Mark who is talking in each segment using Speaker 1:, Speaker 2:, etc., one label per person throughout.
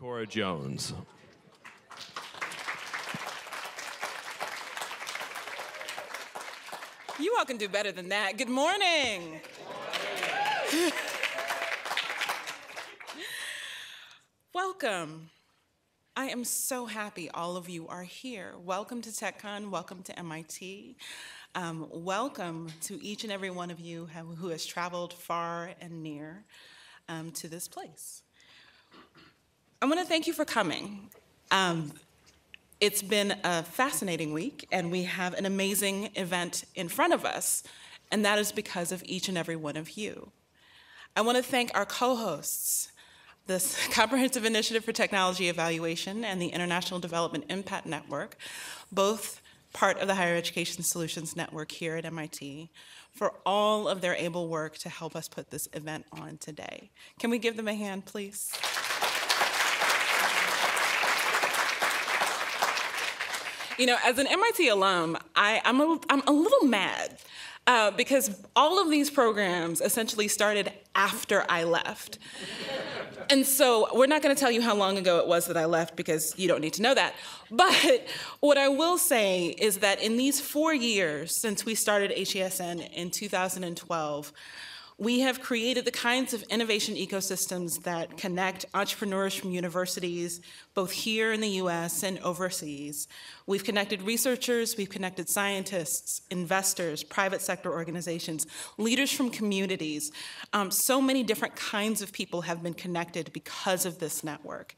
Speaker 1: Ticora Jones.
Speaker 2: You all can do better than that. Good morning. Welcome. I am so happy all of you are here. Welcome to TechCon, welcome to MIT. Welcome to each and every one of you who has traveled far and near to this place. I want to thank you for coming. It's been a fascinating week, and we have an amazing event in front of us, and that is because of each and every one of you. I want to thank our co-hosts, this Comprehensive Initiative for Technology Evaluation and the International Development Impact Network, both part of the Higher Education Solutions Network here at MIT, for all of their able work to help us put this event on today. Can we give them a hand, please? You know, as an MIT alum, I'm a little mad because all of these programs essentially started after I left. And so we're not going to tell you how long ago it was that I left because you don't need to know that. But what I will say is that in these 4 years since we started HESN in 2012, we have created the kinds of innovation ecosystems that connect entrepreneurs from universities, both here in the US and overseas. We've connected researchers, we've connected scientists, investors, private sector organizations, leaders from communities. So many different kinds of people have been connected because of this network.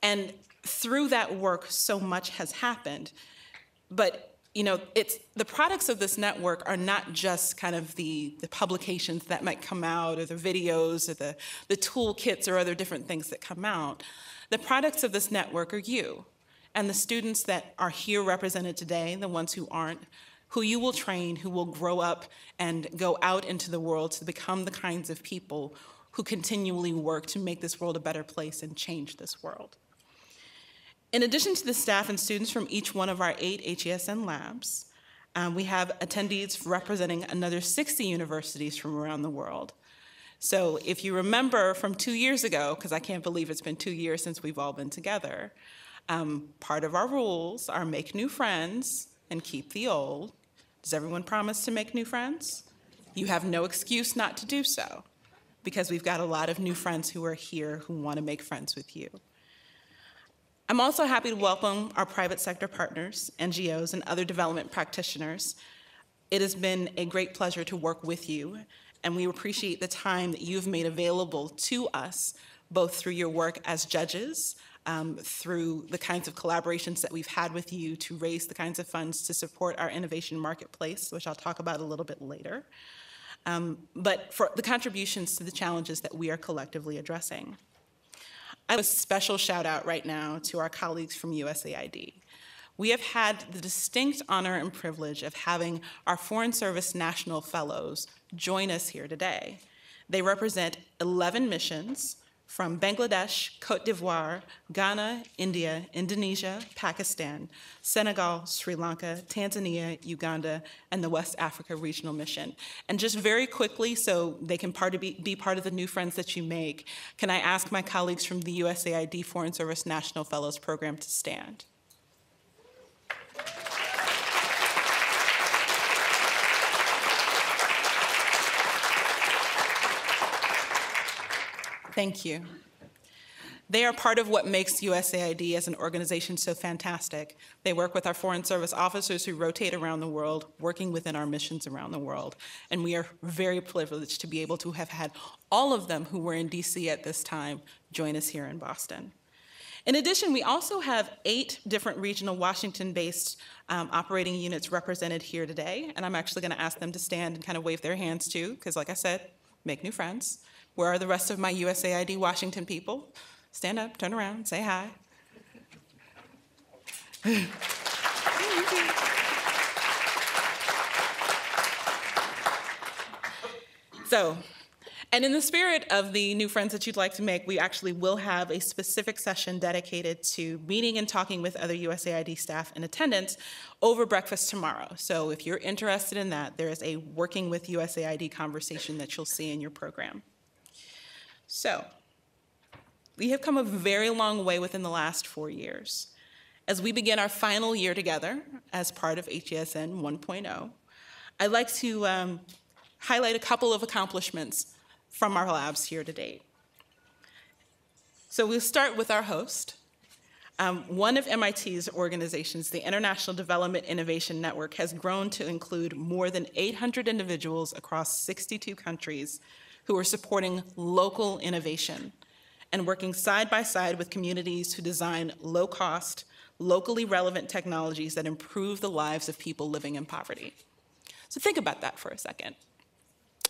Speaker 2: And through that work, so much has happened. But you know, the products of this network are not just kind of the publications that might come out or the videos or the toolkits or other different things that come out. The products of this network are you and the students that are here represented today, the ones who aren't, who you will train, who will grow up and go out into the world to become the kinds of people who continually work to make this world a better place and change this world. In addition to the staff and students from each one of our 8 HESN labs, we have attendees representing another 60 universities from around the world. So if you remember from 2 years ago, because I can't believe it's been 2 years since we've all been together, part of our rules are make new friends and keep the old. Does everyone promise to make new friends? You have no excuse not to do so, because we've got a lot of new friends who are here who want to make friends with you. I'm also happy to welcome our private sector partners, NGOs, and other development practitioners. It has been a great pleasure to work with you, and we appreciate the time that you've made available to us, both through your work as judges, through the kinds of collaborations that we've had with you to raise the kinds of funds to support our innovation marketplace, which I'll talk about a little bit later, but for the contributions to the challenges that we are collectively addressing. I have a special shout out right now to our colleagues from USAID. We have had the distinct honor and privilege of having our Foreign Service National Fellows join us here today. They represent 11 missions from Bangladesh, Cote d'Ivoire, Ghana, India, Indonesia, Pakistan, Senegal, Sri Lanka, Tanzania, Uganda, and the West Africa Regional Mission. And just very quickly, so they can be part of the new friends that you make, can I ask my colleagues from the USAID Foreign Service National Fellows Program to stand? Thank you. They are part of what makes USAID as an organization so fantastic. They work with our Foreign Service officers who rotate around the world, working within our missions around the world. And we are very privileged to be able to have had all of them who were in DC at this time join us here in Boston. In addition, we also have 8 different regional Washington-based operating units represented here today. And I'm actually going to ask them to stand and kind of wave their hands too, because like I said, make new friends. Where are the rest of my USAID Washington people? Stand up, turn around, say hi. So, and in the spirit of the new friends that you'd like to make, we actually will have a specific session dedicated to meeting and talking with other USAID staff in attendance over breakfast tomorrow. So if you're interested in that, there is a working with USAID conversation that you'll see in your program. So, we have come a very long way within the last 4 years. As we begin our final year together as part of HESN 1.0, I'd like to highlight a couple of accomplishments from our labs here to date. So we'll start with our host. One of MIT's organizations, the International Development Innovation Network, has grown to include more than 800 individuals across 62 countries who are supporting local innovation and working side by side with communities who design low-cost, locally relevant technologies that improve the lives of people living in poverty. So think about that for a second.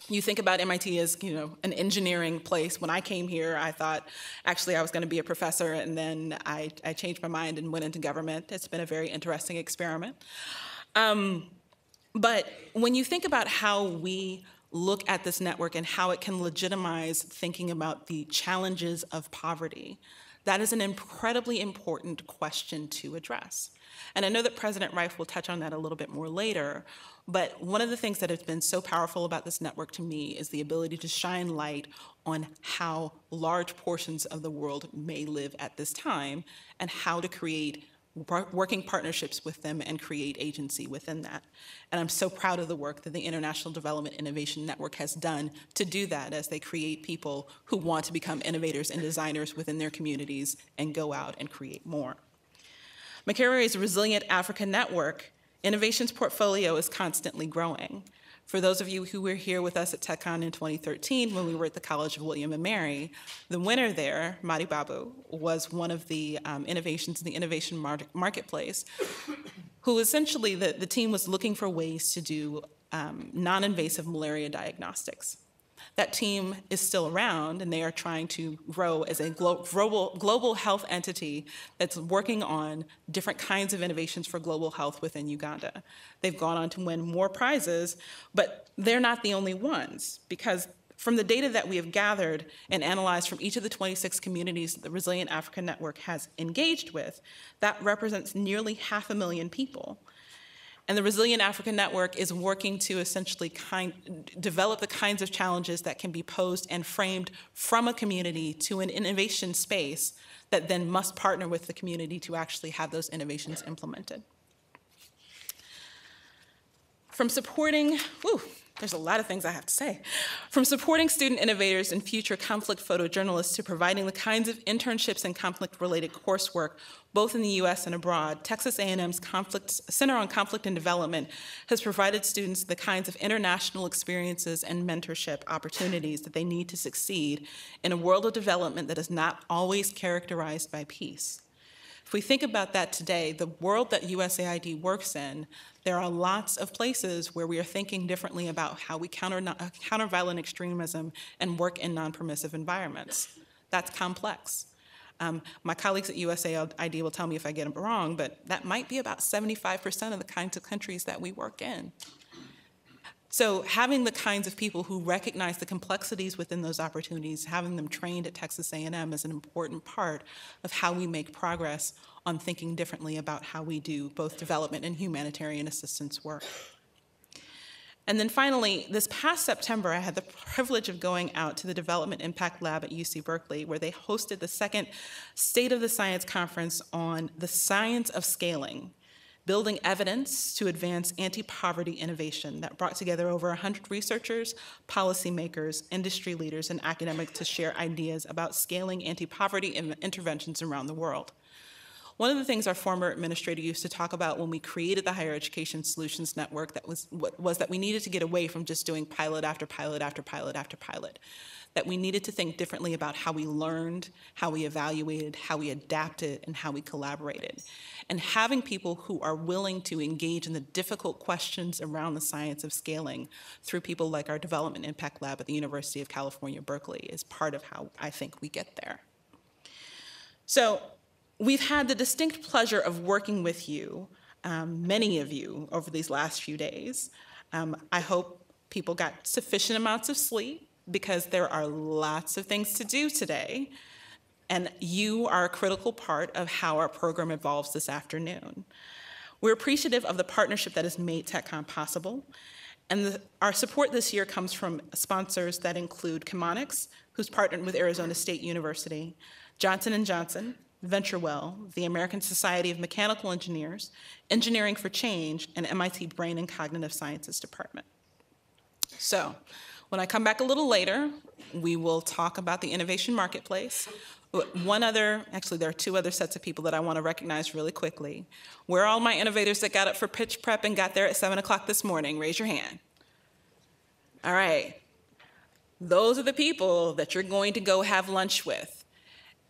Speaker 2: You think about MIT as, an engineering place. When I came here, I thought actually I was going to be a professor, and then I changed my mind and went into government. It's been a very interesting experiment. But when you think about how we look at this network and how it can legitimize thinking about the challenges of poverty, that is an incredibly important question to address. And I know that President Reif will touch on that a little bit more later, but one of the things that has been so powerful about this network to me is the ability to shine light on how large portions of the world may live at this time and how to create working partnerships with them and create agency within that. And I'm so proud of the work that the International Development Innovation Network has done to do that as they create people who want to become innovators and designers within their communities and go out and create more. McCary's Resilient Africa Network innovations portfolio is constantly growing. For those of you who were here with us at TechCon in 2013 when we were at the College of William and Mary, the winner there, Madi Babu, was one of the innovations in the innovation marketplace, who essentially the team was looking for ways to do non-invasive malaria diagnostics. That team is still around, and they are trying to grow as a global health entity that's working on different kinds of innovations for global health within Uganda. They've gone on to win more prizes, but they're not the only ones, because from the data that we have gathered and analyzed from each of the 26 communities that the Resilient Africa Network has engaged with, that represents nearly 500,000 people. And the Resilient Africa Network is working to essentially develop the kinds of challenges that can be posed and framed from a community to an innovation space that then must partner with the community to actually have those innovations implemented. From supporting, there's a lot of things I have to say. From supporting student innovators and future conflict photojournalists to providing the kinds of internships and conflict-related coursework, both in the US and abroad, Texas A&M's Center on Conflict and Development has provided students the kinds of international experiences and mentorship opportunities that they need to succeed in a world of development that is not always characterized by peace. If we think about that today, the world that USAID works in, there are lots of places where we are thinking differently about how we counter violent extremism and work in non-permissive environments. That's complex. My colleagues at USAID will tell me if I get them wrong, but that might be about 75% of the kinds of countries that we work in. So having the kinds of people who recognize the complexities within those opportunities, having them trained at Texas A&M is an important part of how we make progress on thinking differently about how we do both development and humanitarian assistance work. And then finally, this past September, I had the privilege of going out to the Development Impact Lab at UC Berkeley, where they hosted the second State of the Science Conference on the science of scaling, building evidence to advance anti-poverty innovation, that brought together over 100 researchers, policymakers, industry leaders, and academics to share ideas about scaling anti-poverty interventions around the world. One of the things our former administrator used to talk about when we created the Higher Education Solutions Network was that we needed to get away from just doing pilot after pilot after pilot after pilot, that we needed to think differently about how we learned, how we evaluated, how we adapted, and how we collaborated. And having people who are willing to engage in the difficult questions around the science of scaling through people like our Development Impact Lab at the University of California, Berkeley, is part of how I think we get there. So we've had the distinct pleasure of working with you, many of you, over these last few days. I hope people got sufficient amounts of sleep, because there are lots of things to do today, and you are a critical part of how our program evolves this afternoon. We're appreciative of the partnership that has made TechCon possible, And our support this year comes from sponsors that include Chemonics, who's partnered with Arizona State University, Johnson & Johnson, VentureWell, the American Society of Mechanical Engineers, Engineering for Change, and MIT Brain and Cognitive Sciences Department. So, when I come back a little later, we will talk about the innovation marketplace. Actually there are two other sets of people that I want to recognize really quickly. Where are all my innovators that got up for pitch prep and got there at 7 o'clock this morning? Raise your hand. All right. Those are the people that you're going to go have lunch with.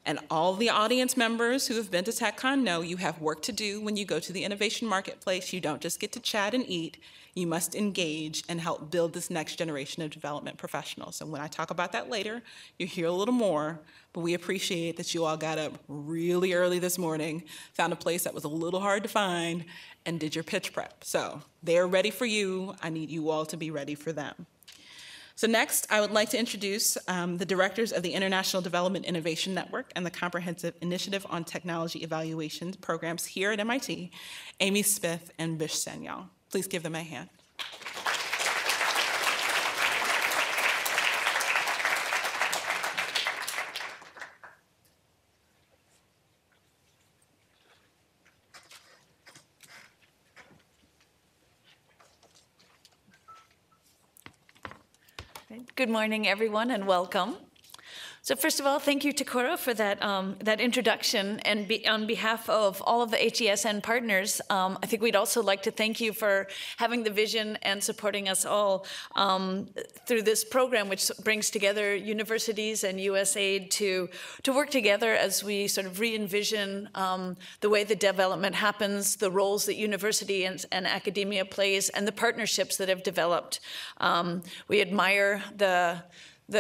Speaker 2: And all the audience members who have been to TechCon know you have work to do when you go to the innovation marketplace. You don't just get to chat and eat. You must engage and help build this next generation of development professionals. And when I talk about that later, you'll hear a little more, but we appreciate that you all got up really early this morning, found a place that was a little hard to find, and did your pitch prep. So they're ready for you. I need you all to be ready for them. So next, I would like to introduce the directors of the International Development Innovation Network and the Comprehensive Initiative on Technology Evaluation Programs here at MIT, Amy Smith and Bish Sanyal. Please give them a hand.
Speaker 1: Good morning, everyone, and welcome. So first of all, thank you, Ticora, for that introduction. And on behalf of all of the HESN partners, I think we'd also like to thank you for having the vision and supporting us all through this program, which brings together universities and USAID to work together as we sort of re-envision the way the development happens, the roles that university and academia plays, and the partnerships that have developed. We admire the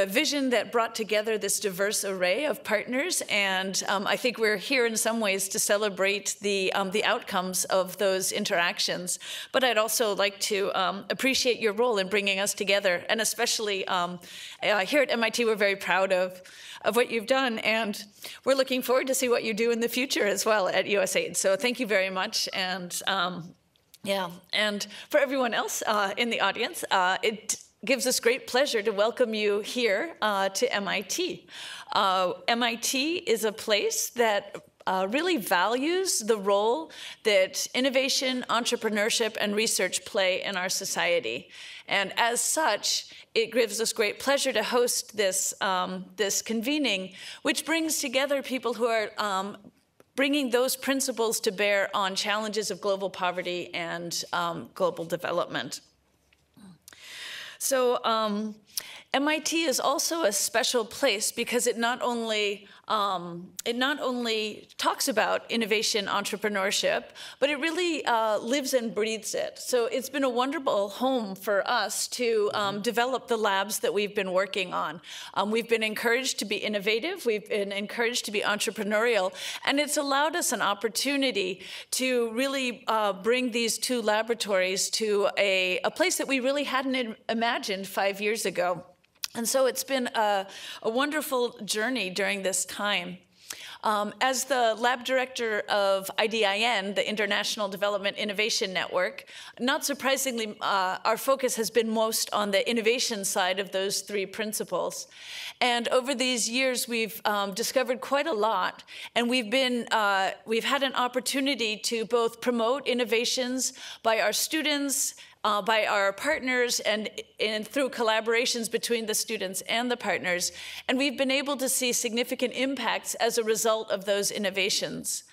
Speaker 1: vision that brought together this diverse array of partners, and I think we're here in some ways to celebrate the outcomes of those interactions. But I'd also like to appreciate your role in bringing us together, and especially here at MIT, we're very proud of what you've done, and we're looking forward to see what you do in the future as well at USAID. So thank you very much, and yeah, and for everyone else in the audience, it gives us great pleasure to welcome you here to MIT. MIT is a place that really values the role that innovation, entrepreneurship, and research play in our society. And as such, it gives us great pleasure to host this, this convening, which brings together people who are bringing those principles to bear on challenges of global poverty and global development. So MIT is also a special place because it not only talks about innovation, entrepreneurship, but it really lives and breathes it. So it's been a wonderful home for us to develop the labs that we've been working on. We've been encouraged to be innovative, we've been encouraged to be entrepreneurial, and it's allowed us an opportunity to really bring these two laboratories to a place that we really hadn't imagined 5 years ago. And so it's been a wonderful journey during this time. As the lab director of IDIN, the International Development Innovation Network, not surprisingly, our focus has been most on the innovation side of those three principles. And over these years, we've discovered quite a lot, and we've had an opportunity to both promote innovations by our students, by our partners, and through collaborations between the students and the partners. And we've been able to see significant impacts as a result of those innovations.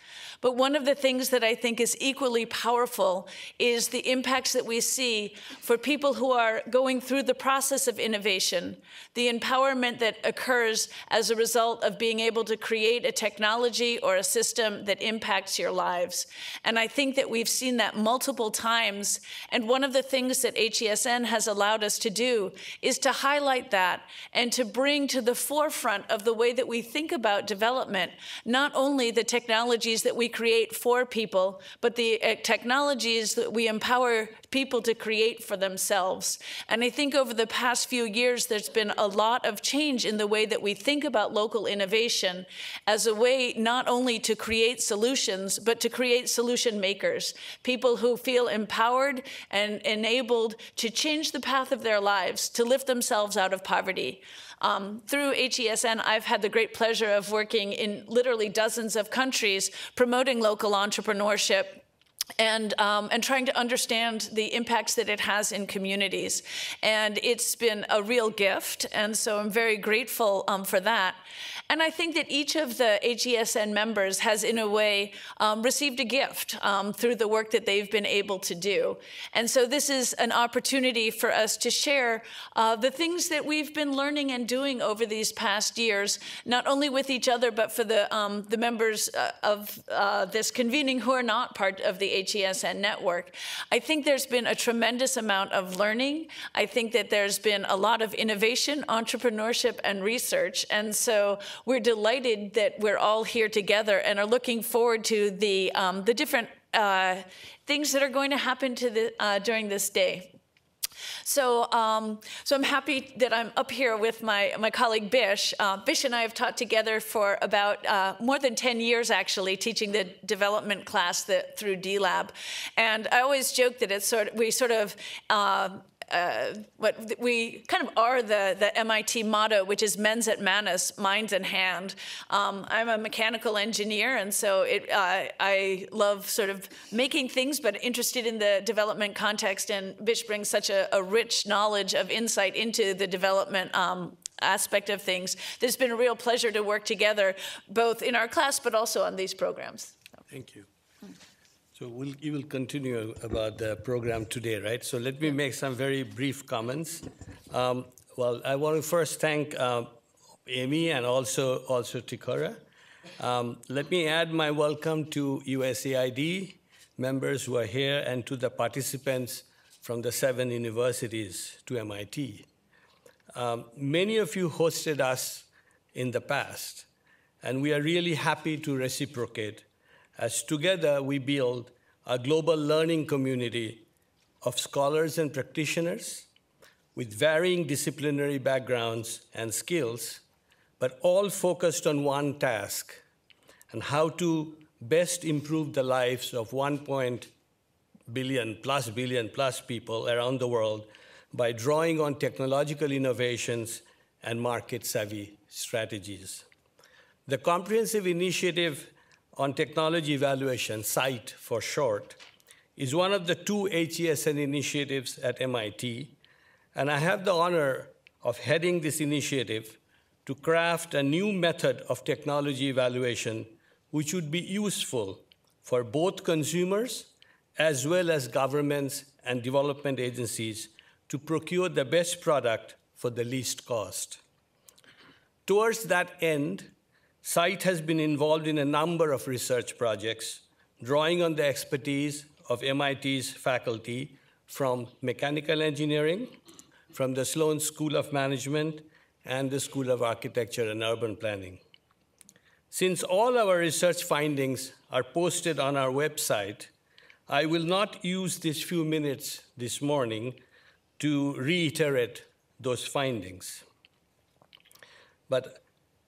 Speaker 1: But one of the things that I think is equally powerful is the impacts that we see for people who are going through the process of innovation, the empowerment that occurs as a result of being able to create a technology or a system that impacts your lives. And I think that we've seen that multiple times. And one of the things that HESN has allowed us to do is to highlight that and to bring to the forefront of the way that we think about development, not only the technologies that we create for people, but the technologies that we empower people to create for themselves. And I think over the past few years, there's been a lot of change in the way that we think about local innovation as a way not only to create solutions, but to create solution makers, people who feel empowered and enabled to change the path of their lives, to lift themselves out of poverty. Through HESN, I've had the great pleasure of working in literally dozens of countries promoting local entrepreneurship and trying to understand the impacts that it has in communities. And it's been a real gift, and so I'm very grateful for that. And I think that each of the HESN members has, in a way, received a gift through the work that they've been able to do. And so this is an opportunity for us to share the things that we've been learning and doing over these past years, not only with each other, but for the members of this convening who are not part of the HESN network. I think there's been a tremendous amount of learning. I think that there's been a lot of innovation, entrepreneurship, and research. And so we're delighted that we're all here together and are looking forward to the different things that are going to happen during this day. So I'm happy that I'm up here with my colleague Bish. Bish and I have taught together for about more than 10 years, actually, teaching the development class through D-Lab. And I always joke that we kind of are the MIT motto, which is mens et manus, minds in hand. I'm a mechanical engineer, and so I love sort of making things, but interested in the development context. And Bish brings such a rich knowledge of insight into the development aspect of things. It's been a real pleasure to work together, both in our class, but also on these programs.
Speaker 3: Thank you. So you will continue about the program today, right? So let me make some very brief comments. Well, I want to first thank Amy and also Ticora. Let me add my welcome to USAID members who are here and to the participants from the 7 universities to MIT. Many of you hosted us in the past, and we are really happy to reciprocate as together we build a global learning community of scholars and practitioners with varying disciplinary backgrounds and skills, but all focused on one task, and how to best improve the lives of 1 billion plus people around the world by drawing on technological innovations and market-savvy strategies. The comprehensive initiative on technology evaluation, CITE for short, is one of the 2 HESN initiatives at MIT, and I have the honor of heading this initiative to craft a new method of technology evaluation which would be useful for both consumers as well as governments and development agencies to procure the best product for the least cost. Towards that end, CITE has been involved in a number of research projects, drawing on the expertise of MIT's faculty from mechanical engineering, from the Sloan School of Management, and the School of Architecture and Urban Planning. Since all our research findings are posted on our website, I will not use these few minutes this morning to reiterate those findings. But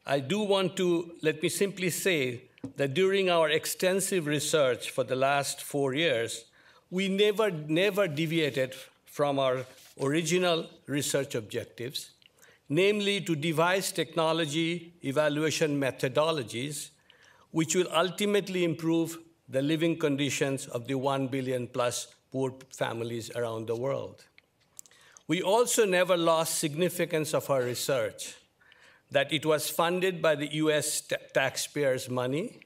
Speaker 3: I do want to, let me simply say that during our extensive research for the last 4 years, we never deviated from our original research objectives, namely to devise technology evaluation methodologies which will ultimately improve the living conditions of the 1 billion plus poor families around the world. We also never lost significance of our research, that it was funded by the US taxpayers' money,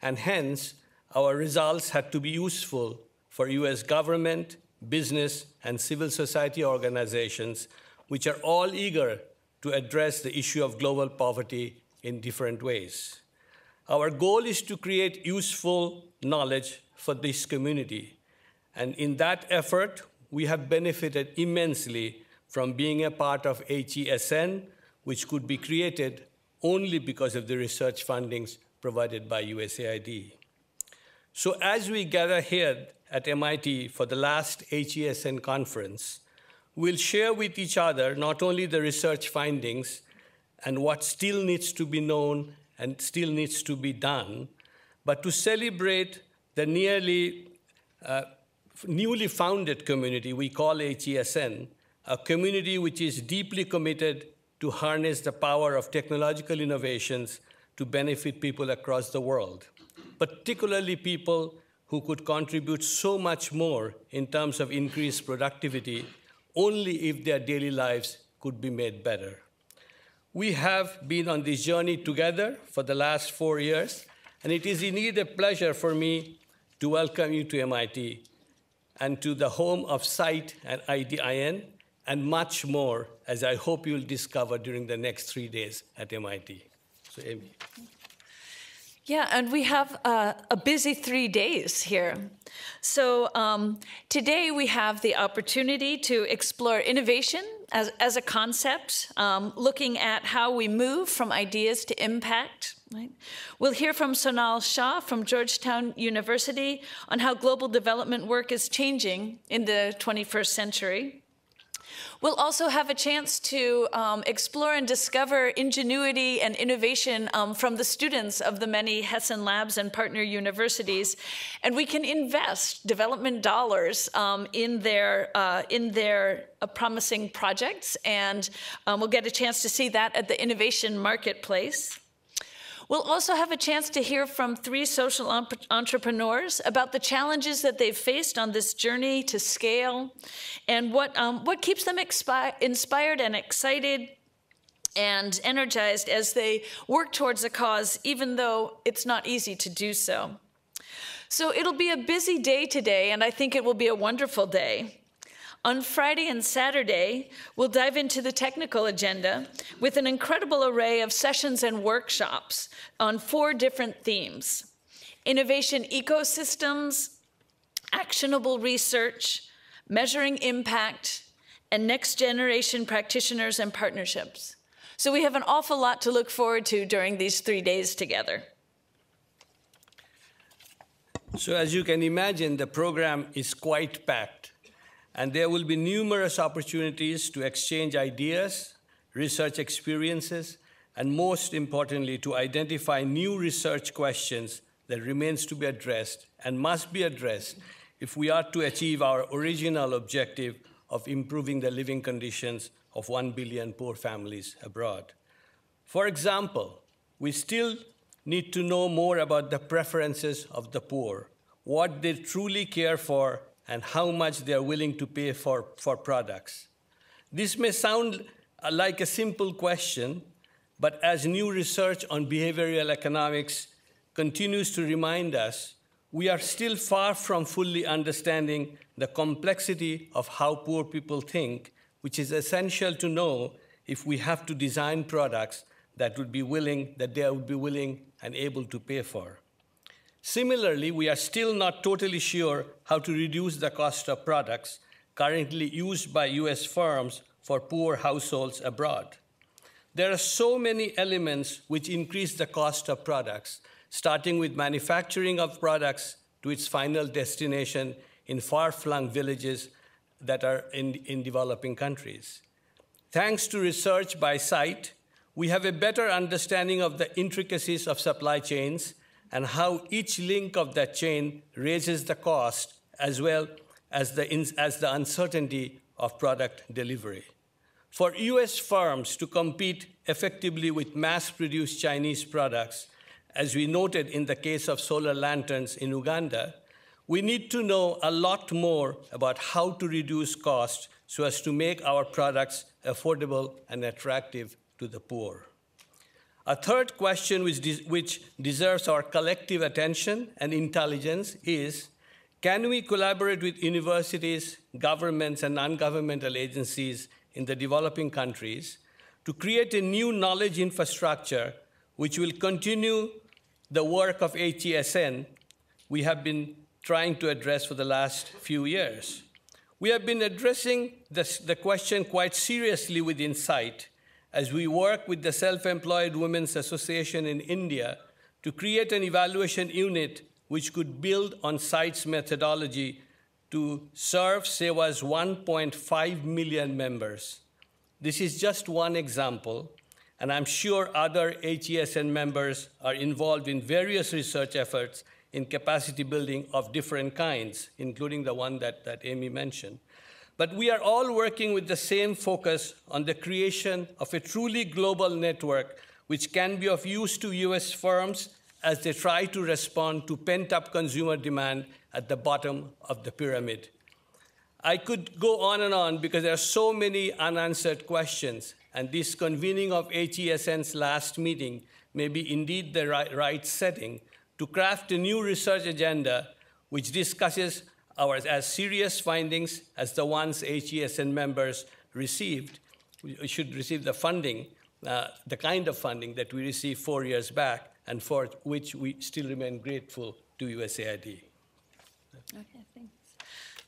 Speaker 3: and hence our results had to be useful for US government, business, and civil society organizations, which are all eager to address the issue of global poverty in different ways. Our goal is to create useful knowledge for this community, and in that effort, we have benefited immensely from being a part of HESN, which could be created only because of the research fundings provided by USAID. So as we gather here at MIT for the last HESN conference, we'll share with each other not only the research findings and what still needs to be known and still needs to be done, but to celebrate the newly founded community we call HESN, a community which is deeply committed to harness the power of technological innovations to benefit people across the world, particularly people who could contribute so much more in terms of increased productivity only if their daily lives could be made better. We have been on this journey together for the last 4 years, and it is indeed a pleasure for me to welcome you to MIT and to the home of SITE and IDIN, and much more, as I hope you'll discover during the next 3 days at MIT. So, Amy.
Speaker 1: Yeah, and we have a busy 3 days here. So today we have the opportunity to explore innovation as a concept, looking at how we move from ideas to impact. Right? We'll hear from Sanyal Shah from Georgetown University on how global development work is changing in the 21st century. We'll also have a chance to explore and discover ingenuity and innovation from the students of the many HESN labs and partner universities. And we can invest development dollars in their promising projects. And we'll get a chance to see that at the innovation marketplace. We'll also have a chance to hear from 3 social entrepreneurs about the challenges that they've faced on this journey to scale and what keeps them inspired and excited and energized as they work towards a cause, even though it's not easy to do so. So it'll be a busy day today, and I think it will be a wonderful day. On Friday and Saturday, we'll dive into the technical agenda with an incredible array of sessions and workshops on 4 different themes: innovation ecosystems, actionable research, measuring impact, and next generation practitioners and partnerships. So we have an awful lot to look forward to during these 3 days together.
Speaker 3: So as you can imagine, the program is quite packed. And there will be numerous opportunities to exchange ideas, research experiences, and most importantly, to identify new research questions that remains to be addressed and must be addressed if we are to achieve our original objective of improving the living conditions of 1 billion poor families abroad. For example, we still need to know more about the preferences of the poor, what they truly care for, and how much they are willing to pay for products. This may sound like a simple question, but as new research on behavioral economics continues to remind us, we are still far from fully understanding the complexity of how poor people think, which is essential to know if we have to design products that they would be willing and able to pay for. Similarly, we are still not totally sure how to reduce the cost of products currently used by US firms for poor households abroad. There are so many elements which increase the cost of products, starting with manufacturing of products to its final destination in far-flung villages that are in developing countries. Thanks to research by SITE, we have a better understanding of the intricacies of supply chains and how each link of that chain raises the cost as well as the uncertainty of product delivery. For US firms to compete effectively with mass-produced Chinese products, as we noted in the case of solar lanterns in Uganda, we need to know a lot more about how to reduce costs so as to make our products affordable and attractive to the poor. A third question which deserves our collective attention and intelligence is, can we collaborate with universities, governments, and non-governmental agencies in the developing countries to create a new knowledge infrastructure which will continue the work of HESN we have been trying to address for the last few years? We have been addressing the question quite seriously within SITE as we work with the Self-Employed Women's Association in India to create an evaluation unit which could build on site's methodology to serve Seva's 1.5 million members. This is just one example, and I'm sure other HESN members are involved in various research efforts in capacity building of different kinds, including the one that Amy mentioned. But we are all working with the same focus on the creation of a truly global network which can be of use to US firms as they try to respond to pent-up consumer demand at the bottom of the pyramid. I could go on and on because there are so many unanswered questions, and this convening of HESN's last meeting may be indeed the right setting to craft a new research agenda which discusses our as serious findings as the ones HESN members received. We should receive the funding, the kind of funding that we received 4 years back, and for which we still remain grateful to USAID.
Speaker 1: Okay, thanks.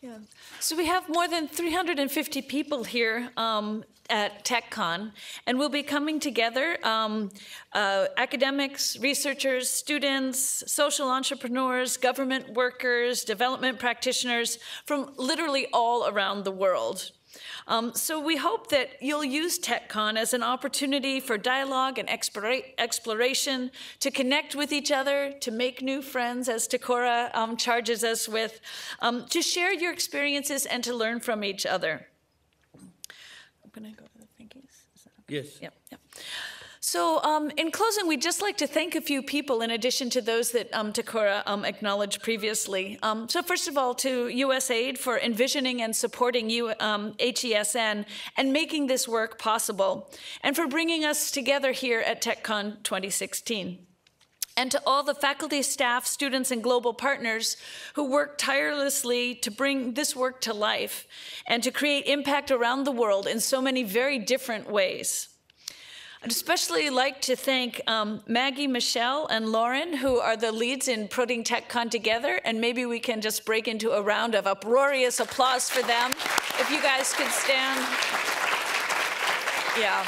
Speaker 1: Yeah. So we have more than 350 people here at TechCon, and we'll be coming together, academics, researchers, students, social entrepreneurs, government workers, development practitioners from literally all around the world. So we hope that you'll use TechCon as an opportunity for dialogue and exploration, to connect with each other, to make new friends, as Ticora charges us with, to share your experiences and to learn from each other. I'm going to go to the thank yous. Is that okay?
Speaker 3: Yes.
Speaker 1: Yep. So in closing, we'd just like to thank a few people in addition to those that Ticora acknowledged previously. So first of all, to USAID for envisioning and supporting HESN and making this work possible, and for bringing us together here at TechCon 2016. And to all the faculty, staff, students, and global partners who work tirelessly to bring this work to life and to create impact around the world in so many very different ways. I'd especially like to thank Maggie, Michelle, and Lauren, who are the leads in putting TechCon together, and maybe we can just break into a round of uproarious applause for them. If you guys could stand. Yeah.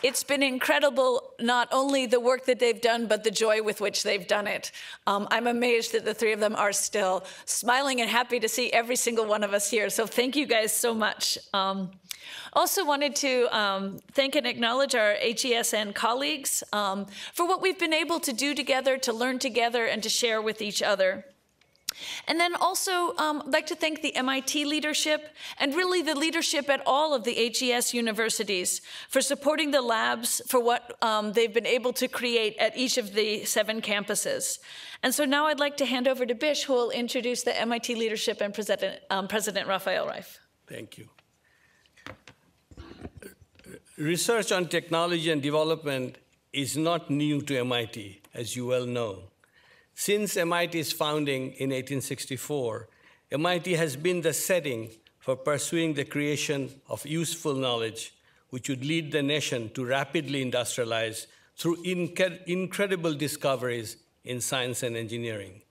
Speaker 1: It's been incredible, not only the work that they've done, but the joy with which they've done it. I'm amazed that the three of them are still smiling and happy to see every single one of us here. So thank you guys so much. Also wanted to thank and acknowledge our HESN colleagues for what we've been able to do together, to learn together, and to share with each other. And then also I'd like to thank the MIT leadership and really the leadership at all of the HES universities for supporting the labs for what they've been able to create at each of the 7 campuses. And so now I'd like to hand over to Bish, who will introduce the MIT leadership and President Rafael Reif.
Speaker 3: Thank you. Research on technology and development is not new to MIT, as you well know. Since MIT's founding in 1864, MIT has been the setting for pursuing the creation of useful knowledge, which would lead the nation to rapidly industrialize through incredible discoveries in science and engineering.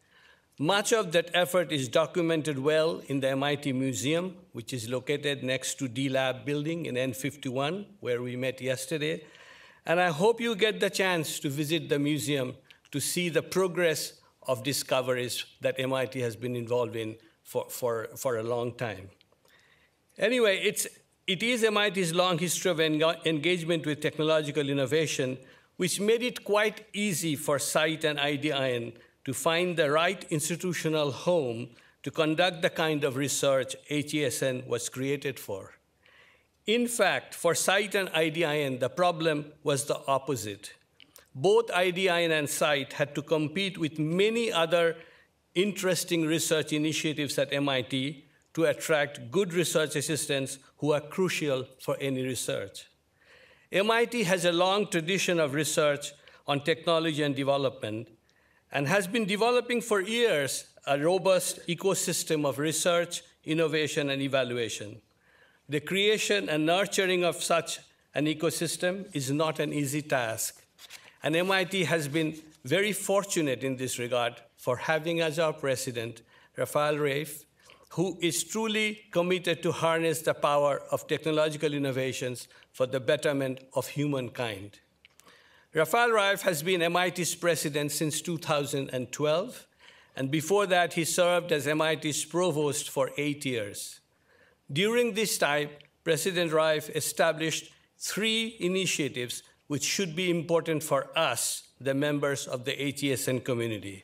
Speaker 3: Much of that effort is documented well in the MIT Museum, which is located next to D-Lab building in N51, where we met yesterday. And I hope you get the chance to visit the museum to see the progress of discoveries that MIT has been involved in for a long time. Anyway, it is MIT's long history of engagement with technological innovation which made it quite easy for SITE and IDIN to find the right institutional home to conduct the kind of research HESN was created for. In fact, for SITE and IDIN, the problem was the opposite. Both IDIN and SITE had to compete with many other interesting research initiatives at MIT to attract good research assistants who are crucial for any research. MIT has a long tradition of research on technology and development and has been developing for years a robust ecosystem of research, innovation, and evaluation. The creation and nurturing of such an ecosystem is not an easy task, and MIT has been very fortunate in this regard for having as our president Rafael Reif, who is truly committed to harness the power of technological innovations for the betterment of humankind. Rafael Reif has been MIT's president since 2012, and before that, he served as MIT's provost for 8 years. During this time, President Reif established 3 initiatives which should be important for us, the members of the HESN community.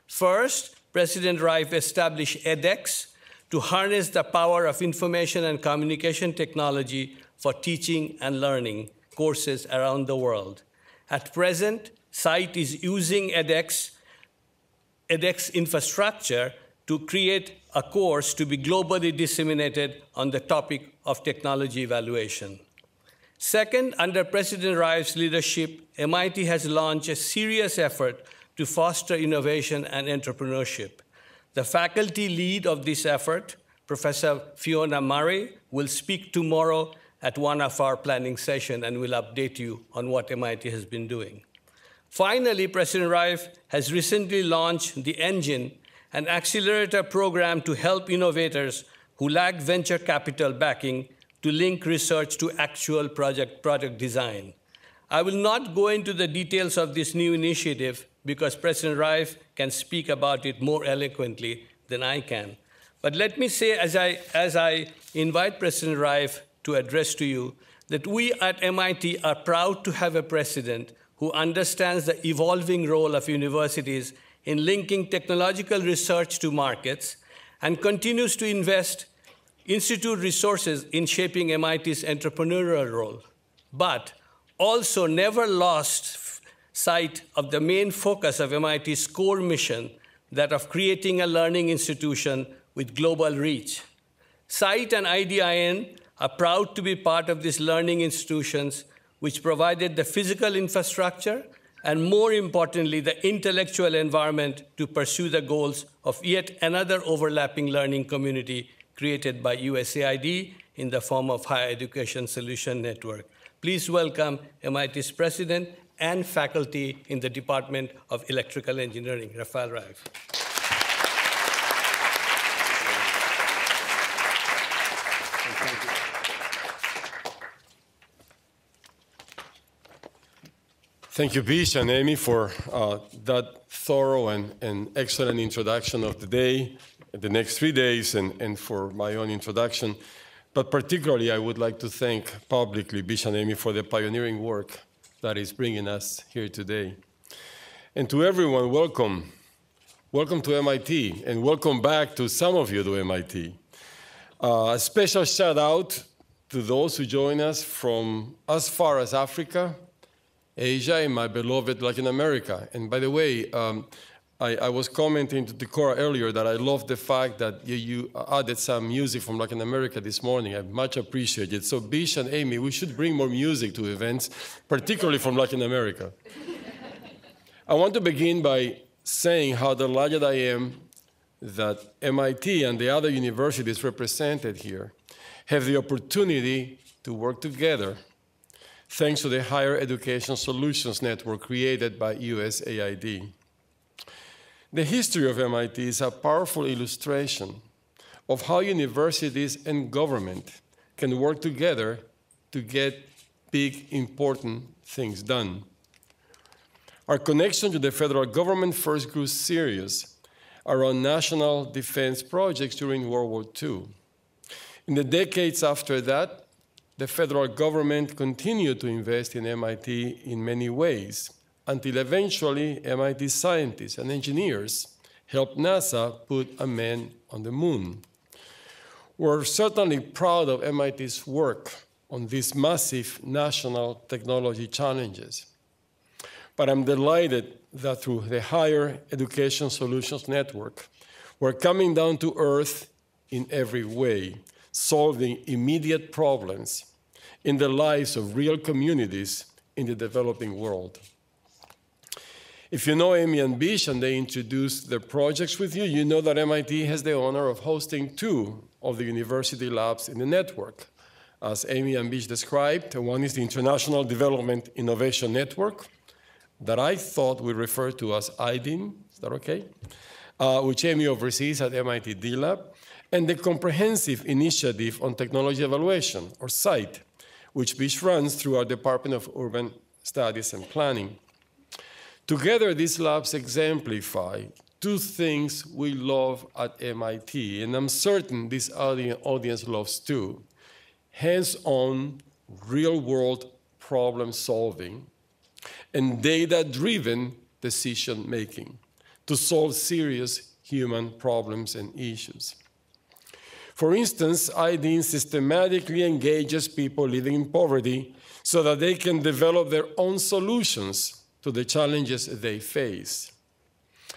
Speaker 3: First, President Reif established edX to harness the power of information and communication technology for teaching and learning courses around the world. At present, SITE is using edX infrastructure to create a course to be globally disseminated on the topic of technology evaluation. Second, under President Reif's leadership, MIT has launched a serious effort to foster innovation and entrepreneurship. The faculty lead of this effort, Professor Fiona Murray, will speak tomorrow at one of our planning sessions and will update you on what MIT has been doing. Finally, President Reif has recently launched the Engine, an accelerator program to help innovators who lack venture capital backing to link research to actual product design. I will not go into the details of this new initiative because President Reif can speak about it more eloquently than I can. But let me say, as I invite President Reif to address to you, that we at MIT are proud to have a president who understands the evolving role of universities in linking technological research to markets and continues to invest institute resources in shaping MIT's entrepreneurial role, but also never lost sight of the main focus of MIT's core mission, that of creating a learning institution with global reach. SITE and IDIN are proud to be part of these learning institutions which provided the physical infrastructure and, more importantly, the intellectual environment to pursue the goals of yet another overlapping learning community created by USAID in the form of Higher Education Solution Network. Please welcome MIT's president and faculty in the Department of Electrical Engineering, Rafael Reif.
Speaker 4: Thank you, Bish and Amy, for that thorough and excellent introduction of the day, the next 3 days, and for my own introduction. But particularly, I would like to thank publicly Bish and Amy for the pioneering work that is bringing us here today. And to everyone, welcome. Welcome to MIT, and welcome back to some of you to MIT. A special shout out to those who join us from as far as Africa, Asia, and my beloved Latin America. And by the way, I was commenting to Ticora earlier that I love the fact that you added some music from Latin America this morning. I much appreciate it. So Bish and Amy, we should bring more music to events, particularly from Latin America. I want to begin by saying how delighted I am that MIT and the other universities represented here have the opportunity to work together thanks to the Higher Education Solutions Network created by USAID. The history of MIT is a powerful illustration of how universities and government can work together to get big, important things done. Our connection to the federal government first grew serious around national defense projects during World War II. In the decades after that, the federal government continued to invest in MIT in many ways, until eventually MIT scientists and engineers helped NASA put a man on the moon. We're certainly proud of MIT's work on these massive national technology challenges. But I'm delighted that through the Higher Education Solutions Network, we're coming down to earth in every way, solving immediate problems in the lives of real communities in the developing world. If you know Amy and Bish and they introduced their projects with you, you know that MIT has the honor of hosting 2 of the university labs in the network. As Amy and Bish described, one is the International Development Innovation Network, that I thought we refer to as IDIN, is that okay? Which Amy oversees at MIT D-Lab, and the Comprehensive Initiative on Technology Evaluation, or SITE, which Bish runs through our Department of Urban studies and planning. Together, these labs exemplify two things we love at MIT, and I'm certain this audience loves too: hands-on, real-world problem solving, and data-driven decision-making to solve serious human problems and issues. For instance, IDEAN systematically engages people living in poverty so that they can develop their own solutions to the challenges they face.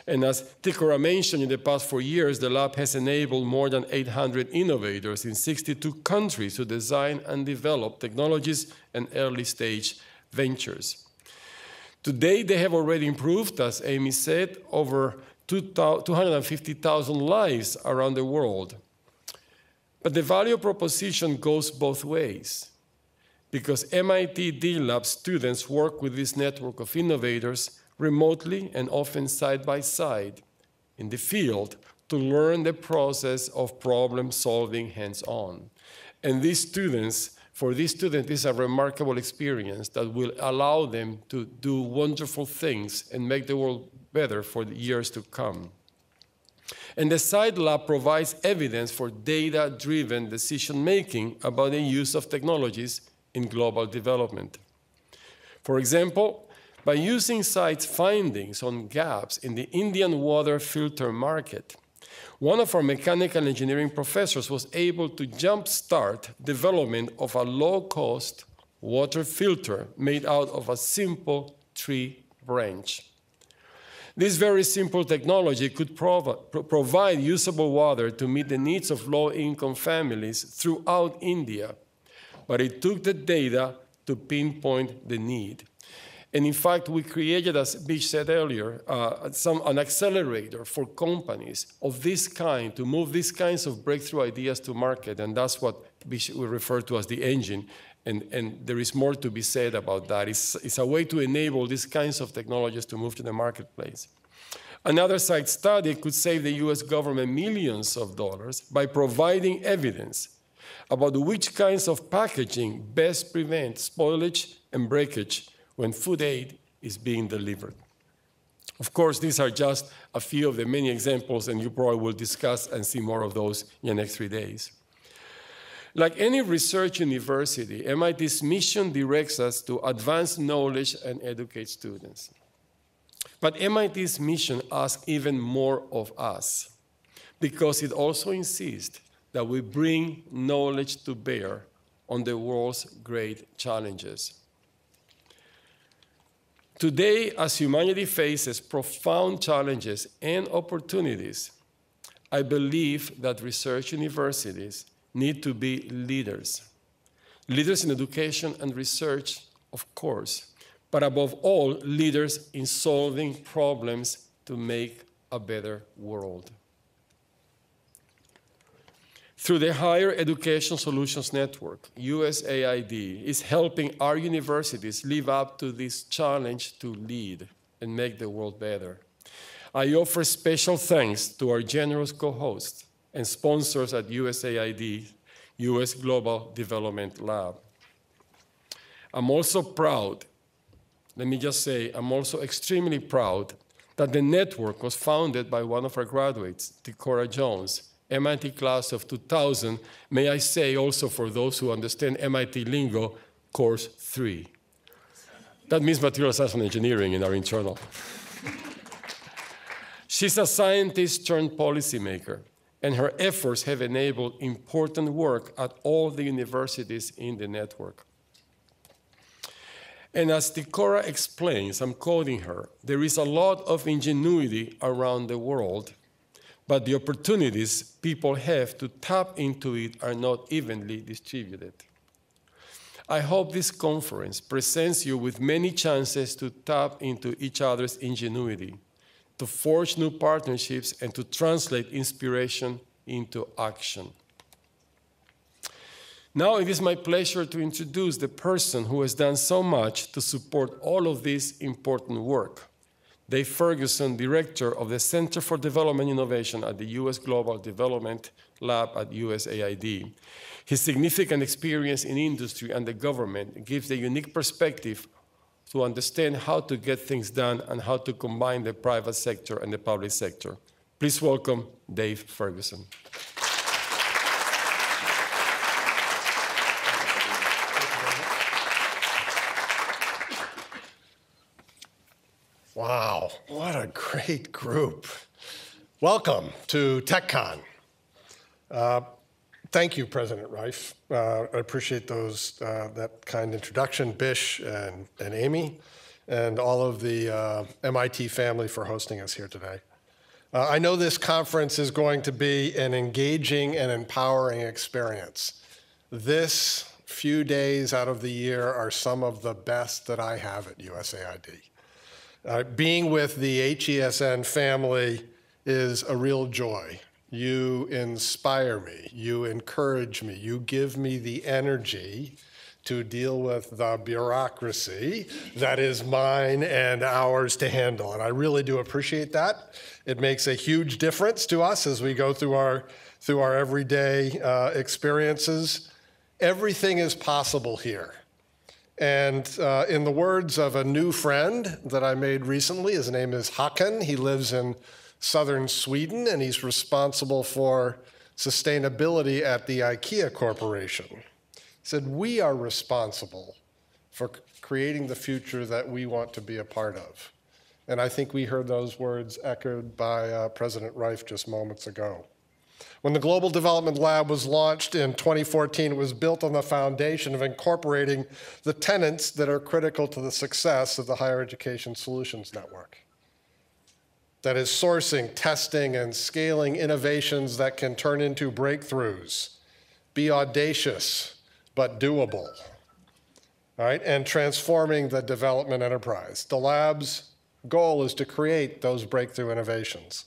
Speaker 4: And as Ticora mentioned, in the past 4 years, the lab has enabled more than 800 innovators in 62 countries to design and develop technologies and early-stage ventures. Today, they have already improved, as Amy said, over 250,000 lives around the world. But the value proposition goes both ways, because MIT D-Lab students work with this network of innovators remotely and often side by side in the field to learn the process of problem solving hands-on. And for these students, this is a remarkable experience that will allow them to do wonderful things and make the world better for the years to come. And the Side Lab provides evidence for data-driven decision-making about the use of technologies in global development. For example, by using Side's findings on gaps in the Indian water filter market, one of our mechanical engineering professors was able to jumpstart development of a low-cost water filter made out of a simple tree branch. This very simple technology could provide usable water to meet the needs of low-income families throughout India, but it took the data to pinpoint the need. And in fact, we created, as Bish said earlier, an accelerator for companies of this kind to move these kinds of breakthrough ideas to market, and that's what Bish will refer to as the engine. And there is more to be said about that. It's a way to enable these kinds of technologies to move to the marketplace. Another side study could save the US government millions of dollars by providing evidence about which kinds of packaging best prevent spoilage and breakage when food aid is being delivered. Of course, these are just a few of the many examples, and you probably will discuss and see more of those in the next 3 days. Like any research university, MIT's mission directs us to advance knowledge and educate students. But MIT's mission asks even more of us, because it also insists that we bring knowledge to bear on the world's great challenges. Today, as humanity faces profound challenges and opportunities, I believe that research universities need to be leaders. Leaders in education and research, of course, but above all, leaders in solving problems to make a better world. Through the Higher Education Solutions Network, USAID is helping our universities live up to this challenge to lead and make the world better. I offer special thanks to our generous co-hosts and sponsors at USAID, US Global Development Lab. I'm also proud, let me just say, I'm also extremely proud that the network was founded by one of our graduates, Ticora Jones, MIT class of 2000, may I say also for those who understand MIT lingo, course 3. That means material science and engineering in our internal. She's a scientist turned policymaker, and her efforts have enabled important work at all the universities in the network. And as Ticora explains, I'm quoting her, there is a lot of ingenuity around the world, but the opportunities people have to tap into it are not evenly distributed. I hope this conference presents you with many chances to tap into each other's ingenuity, to forge new partnerships, and to translate inspiration into action. Now it is my pleasure to introduce the person who has done so much to support all of this important work. Dave Ferguson, Director of the Center for Development Innovation at the US Global Development Lab at USAID. His significant experience in industry and the government gives the unique perspective to understand how to get things done and how to combine the private sector and the public sector. Please welcome Dave Ferguson.
Speaker 5: Wow, what a great group. Welcome to TechCon. Thank you, President Reif. I appreciate that kind introduction, Bish and Amy, and all of the MIT family for hosting us here today. I know this conference is going to be an engaging and empowering experience. This few days out of the year are some of the best that I have at USAID. Being with the HESN family is a real joy. You inspire me, you encourage me, you give me the energy to deal with the bureaucracy that is mine and ours to handle. And I really do appreciate that. It makes a huge difference to us as we go through our everyday experiences. Everything is possible here. And in the words of a new friend that I made recently, his name is Håkan. He lives in southern Sweden, and he's responsible for sustainability at the IKEA Corporation. He said, we are responsible for creating the future that we want to be a part of. And I think we heard those words echoed by President Reif just moments ago. When the Global Development Lab was launched in 2014, it was built on the foundation of incorporating the tenets that are critical to the success of the Higher Education Solutions Network. That is sourcing, testing, and scaling innovations that can turn into breakthroughs, be audacious but doable, all right, and transforming the development enterprise. The lab's goal is to create those breakthrough innovations.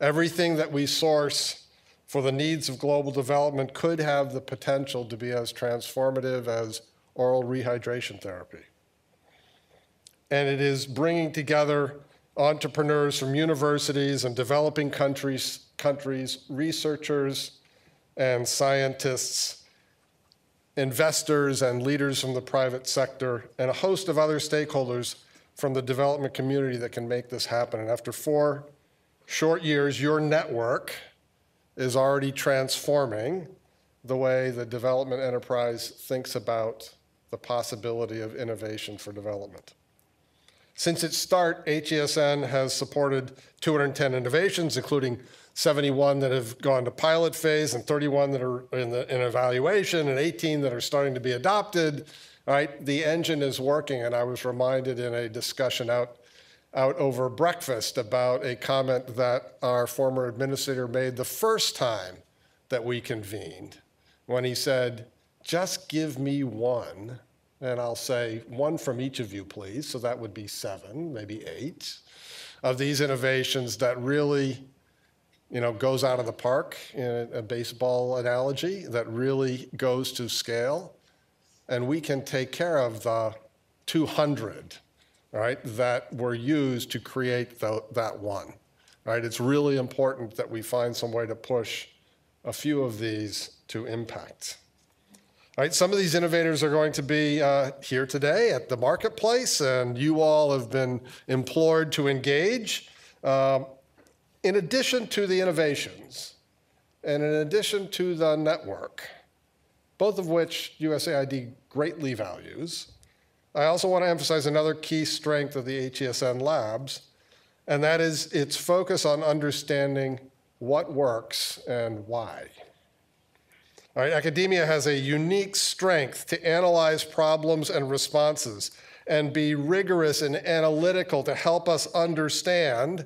Speaker 5: Everything that we source for the needs of global development could have the potential to be as transformative as oral rehydration therapy. And it is bringing together entrepreneurs from universities and developing countries, researchers and scientists, investors and leaders from the private sector, and a host of other stakeholders from the development community that can make this happen. And after 4 short years, your network is already transforming the way the development enterprise thinks about the possibility of innovation for development. Since its start, HESN has supported 210 innovations, including 71 that have gone to pilot phase and 31 that are in evaluation and 18 that are starting to be adopted. All right, the engine is working, and I was reminded in a discussion out over breakfast about a comment that our former administrator made the first time that we convened, when he said, just give me one, and I'll say one from each of you, please. So that would be 7, maybe 8 of these innovations that really, goes out of the park in a baseball analogy, that really goes to scale. And we can take care of the 200, right, that were used to create that one. Right? It's really important that we find some way to push a few of these to impact. Right, some of these innovators are going to be here today at the marketplace, and you all have been implored to engage. In addition to the innovations, and in addition to the network, both of which USAID greatly values, I also want to emphasize another key strength of the HESN labs, and that is its focus on understanding what works and why. All right, academia has a unique strength to analyze problems and responses and be rigorous and analytical to help us understand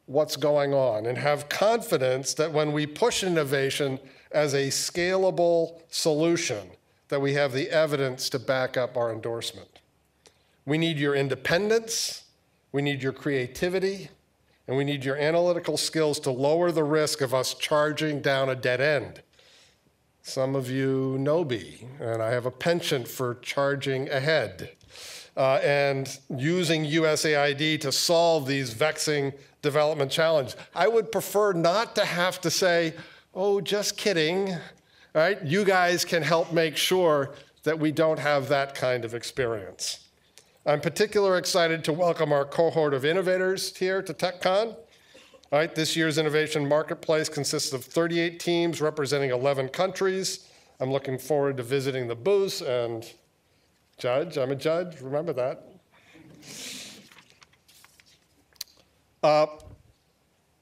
Speaker 5: what's going on and have confidence that when we push innovation as a scalable solution, that we have the evidence to back up our endorsement. We need your independence, we need your creativity, and we need your analytical skills to lower the risk of us charging down a dead end. Some of you know me, and I have a penchant for charging ahead and using USAID to solve these vexing development challenges. I would prefer not to have to say, oh, just kidding, right? You guys can help make sure that we don't have that kind of experience. I'm particularly excited to welcome our cohort of innovators here to TechCon. All right, this year's Innovation Marketplace consists of 38 teams representing 11 countries. I'm looking forward to visiting the booths and judge. I'm a judge, remember that.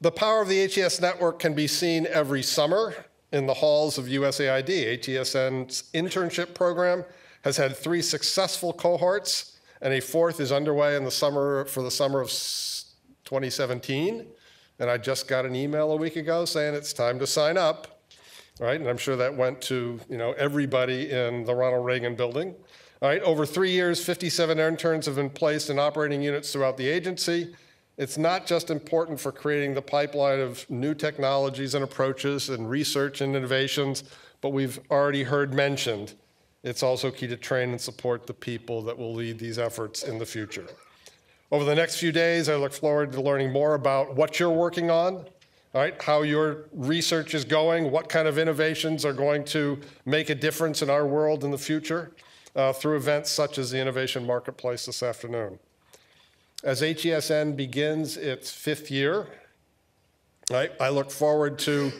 Speaker 5: The power of the HES network can be seen every summer in the halls of USAID. HESN's internship program has had 3 successful cohorts, and a 4th is underway in the summer for the summer of 2017. And I just got an email a week ago saying it's time to sign up, right? And I'm sure that went to everybody in the Ronald Reagan building. All right, over 3 years, 57 interns have been placed in operating units throughout the agency. It's not just important for creating the pipeline of new technologies and approaches and research and innovations, but we've already heard mentioned, it's also key to train and support the people that will lead these efforts in the future. Over the next few days, I look forward to learning more about what you're working on, all right, how your research is going, what kind of innovations are going to make a difference in our world in the future through events such as the Innovation Marketplace this afternoon. As HESN begins its 5th year, right, I look forward to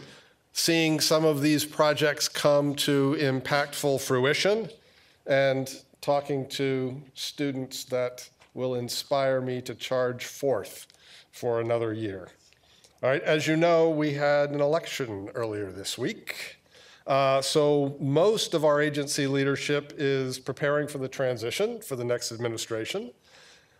Speaker 5: seeing some of these projects come to impactful fruition and talking to students that will inspire me to charge forth for another year. All right, as you know, we had an election earlier this week. So most of our agency leadership is preparing for the transition for the next administration.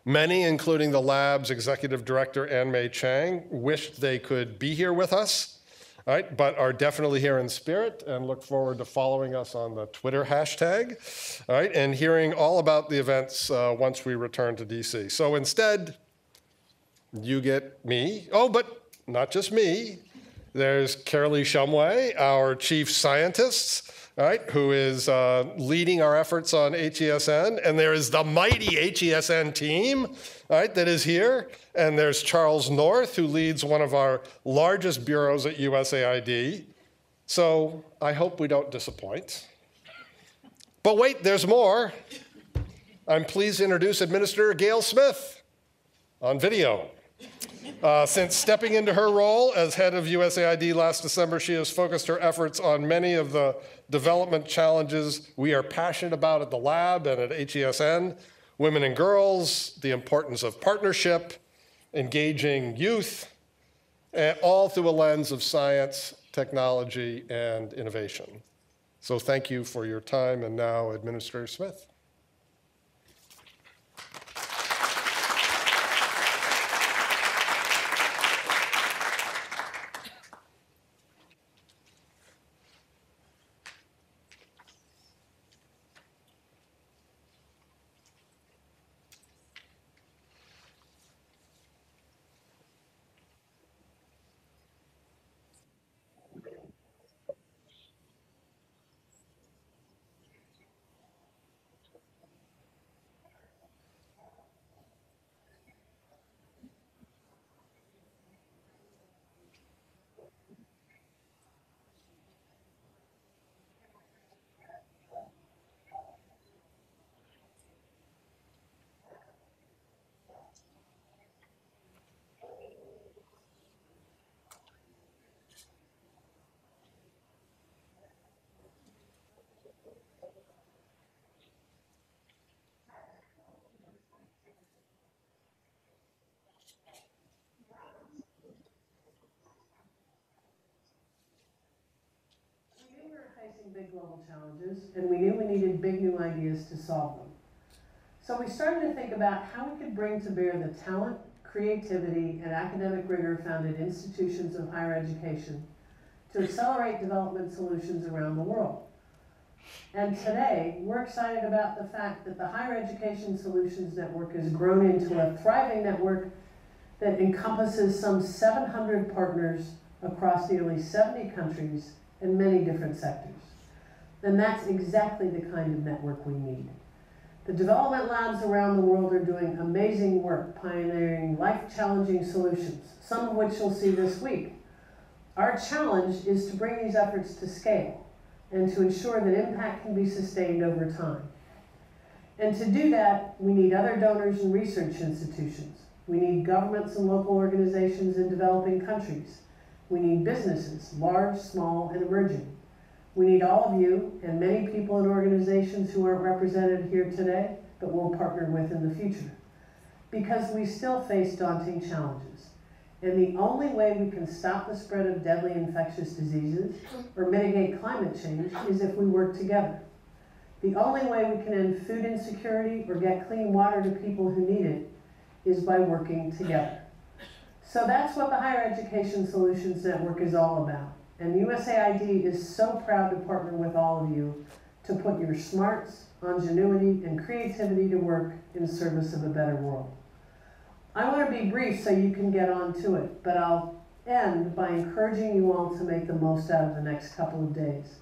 Speaker 5: Many, including the lab's executive director, Ann-Mei Chang, wished they could be here with us, right, but are definitely here in spirit and look forward to following us on the Twitter hashtag, all right, and hearing all about the events once we return to DC. So instead, you get me. Oh, but not just me. There's Carolee Shumway, our chief scientist, right, who is leading our efforts on HESN. And there is the mighty HESN team, right, that is here. And there's Charles North, who leads one of our largest bureaus at USAID. So I hope we don't disappoint. But wait, there's more. I'm pleased to introduce Administrator Gayle Smith on video. Since stepping into her role as head of USAID last December, she has focused her efforts on many of the development challenges we are passionate about at the lab and at HESN, women and girls, the importance of partnership, engaging youth, and all through a lens of science, technology, and innovation. So thank you for your time, and now Administrator Smith.
Speaker 6: Big global challenges, and we knew we needed big new ideas to solve them. So we started to think about how we could bring to bear the talent, creativity, and academic rigor found in institutions of higher education to accelerate development solutions around the world. And today, we're excited about the fact that the Higher Education Solutions Network has grown into a thriving network that encompasses some 700 partners across nearly 70 countries in many different sectors. And that's exactly the kind of network we need. The development labs around the world are doing amazing work, pioneering life-challenging solutions, some of which you'll see this week. Our challenge is to bring these efforts to scale and to ensure that impact can be sustained over time. And to do that, we need other donors and research institutions. We need governments and local organizations in developing countries. We need businesses, large, small, and emerging. We need all of you and many people and organizations who aren't represented here today, but we'll partner with in the future. Because we still face daunting challenges. And the only way we can stop the spread of deadly infectious diseases or mitigate climate change is if we work together. The only way we can end food insecurity or get clean water to people who need it is by working together. So that's what the Higher Education Solutions Network is all about. And USAID is so proud to partner with all of you to put your smarts, ingenuity, and creativity to work in service of a better world. I want to be brief so you can get on to it, but I'll end by encouraging you all to make the most out of the next couple of days.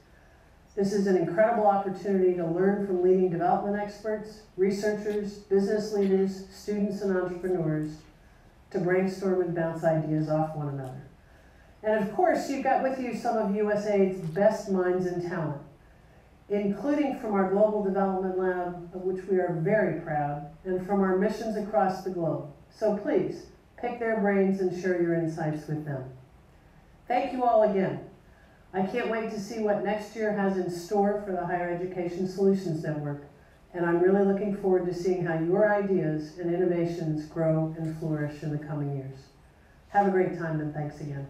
Speaker 6: This is an incredible opportunity to learn from leading development experts, researchers, business leaders, students, and entrepreneurs, to brainstorm and bounce ideas off one another. And of course, you've got with you some of USAID's best minds and talent, including from our Global Development Lab, of which we are very proud, and from our missions across the globe. So please, pick their brains and share your insights with them. Thank you all again. I can't wait to see what next year has in store for the Higher Education Solutions Network, and I'm really looking forward to seeing how your ideas and innovations grow and flourish in the coming years. Have a great time, and thanks again.